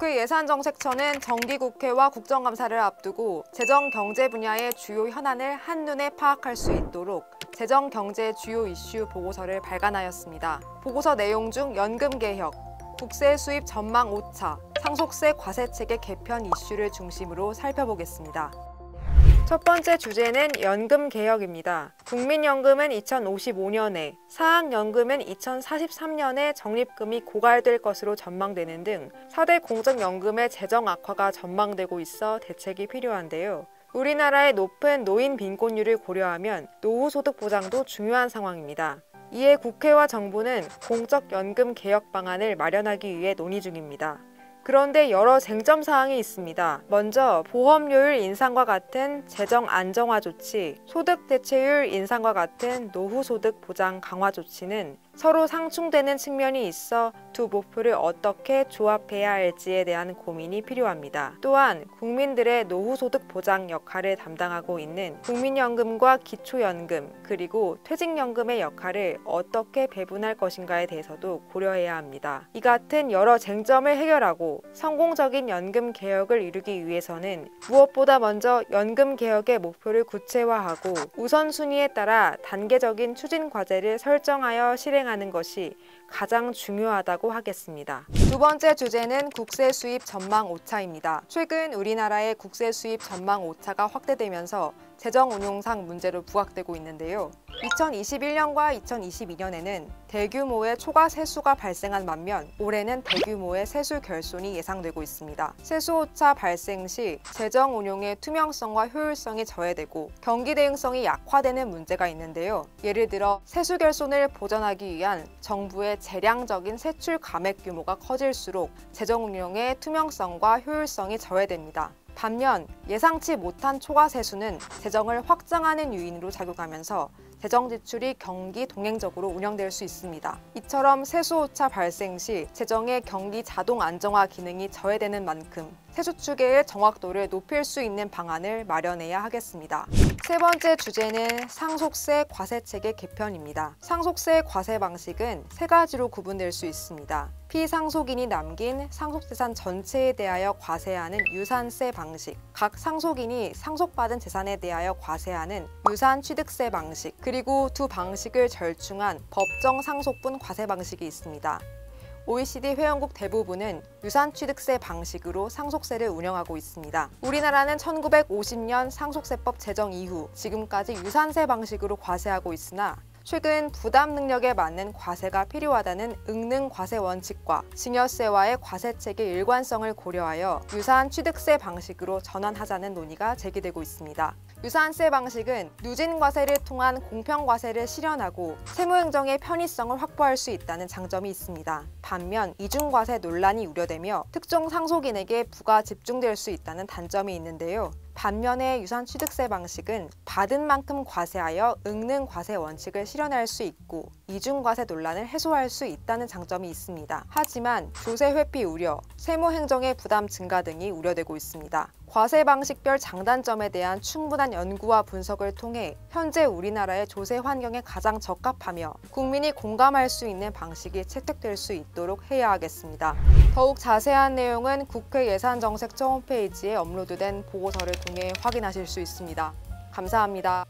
국회 예산정책처는 정기국회와 국정감사를 앞두고 재정 경제 분야의 주요 현안을 한눈에 파악할 수 있도록 재정 경제 주요 이슈 보고서를 발간하였습니다. 보고서 내용 중 연금 개혁, 국세 수입 전망 오차, 상속세 과세체계 개편 이슈를 중심으로 살펴보겠습니다. 첫 번째 주제는 연금 개혁입니다. 국민연금은 2055년에, 사학연금은 2043년에 적립금이 고갈될 것으로 전망되는 등 4대 공적연금의 재정 악화가 전망되고 있어 대책이 필요한데요. 우리나라의 높은 노인 빈곤율을 고려하면 노후소득 보장도 중요한 상황입니다. 이에 국회와 정부는 공적연금 개혁 방안을 마련하기 위해 논의 중입니다. 그런데 여러 쟁점 사항이 있습니다. 먼저 보험료율 인상과 같은 재정 안정화 조치, 소득 대체율 인상과 같은 노후소득 보장 강화 조치는 서로 상충되는 측면이 있어 두 목표를 어떻게 조합해야 할지에 대한 고민이 필요합니다. 또한 국민들의 노후소득 보장 역할을 담당하고 있는 국민연금과 기초연금, 그리고 퇴직연금의 역할을 어떻게 배분할 것인가에 대해서도 고려해야 합니다. 이 같은 여러 쟁점을 해결하고 성공적인 연금 개혁을 이루기 위해서는 무엇보다 먼저 연금 개혁의 목표를 구체화하고 우선순위에 따라 단계적인 추진 과제를 설정하여 실행하는 것이 가장 중요하다고 하겠습니다. 두 번째 주제는 국세 수입 전망 오차입니다. 최근 우리나라의 국세 수입 전망 오차가 확대되면서 재정 운용상 문제로 부각되고 있는데요. 2021년과 2022년에는 대규모의 초과 세수가 발생한 반면 올해는 대규모의 세수 결손이 예상되고 있습니다. 세수 오차 발생 시 재정 운용의 투명성과 효율성이 저해되고 경기 대응성이 약화되는 문제가 있는데요. 예를 들어 세수 결손을 보전하기 위한 정부의 재량적인 세출 감액 규모가 커질수록 재정 운용의 투명성과 효율성이 저해됩니다. 반면 예상치 못한 초과 세수는 재정을 확장하는 요인으로 작용하면서 재정 지출이 경기 동행적으로 운영될 수 있습니다. 이처럼 세수 오차 발생 시 재정의 경기 자동 안정화 기능이 저해되는 만큼 세수 추계의 정확도를 높일 수 있는 방안을 마련해야 하겠습니다. 세 번째 주제는 상속세 과세체계 개편입니다. 상속세 과세 방식은 세 가지로 구분될 수 있습니다. 피상속인이 남긴 상속재산 전체에 대하여 과세하는 유산세 방식, 각 상속인이 상속받은 재산에 대하여 과세하는 유산취득세 방식, 그리고 두 방식을 절충한 법정 상속분 과세 방식이 있습니다. OECD 회원국 대부분은 유산취득세 방식으로 상속세를 운영하고 있습니다. 우리나라는 1950년 상속세법 제정 이후 지금까지 유산세 방식으로 과세하고 있으나 최근 부담 능력에 맞는 과세가 필요하다는 응능 과세 원칙과 증여세와의 과세체계 일관성을 고려하여 유산취득세 방식으로 전환하자는 논의가 제기되고 있습니다. 유산세 방식은 누진과세를 통한 공평과세를 실현하고 세무행정의 편의성을 확보할 수 있다는 장점이 있습니다. 반면 이중과세 논란이 우려되며 특정 상속인에게 부가 집중될 수 있다는 단점이 있는데요. 반면에 유산취득세 방식은 받은 만큼 과세하여 응능 과세 원칙을 실현할 수 있고 이중과세 논란을 해소할 수 있다는 장점이 있습니다. 하지만 조세 회피 우려, 세무행정의 부담 증가 등이 우려되고 있습니다. 과세 방식별 장단점에 대한 충분한 연구와 분석을 통해 현재 우리나라의 조세 환경에 가장 적합하며 국민이 공감할 수 있는 방식이 채택될 수 있도록 해야 하겠습니다. 더욱 자세한 내용은 국회 예산정책처 홈페이지에 업로드된 보고서를 통해 확인하실 수 있습니다. 감사합니다.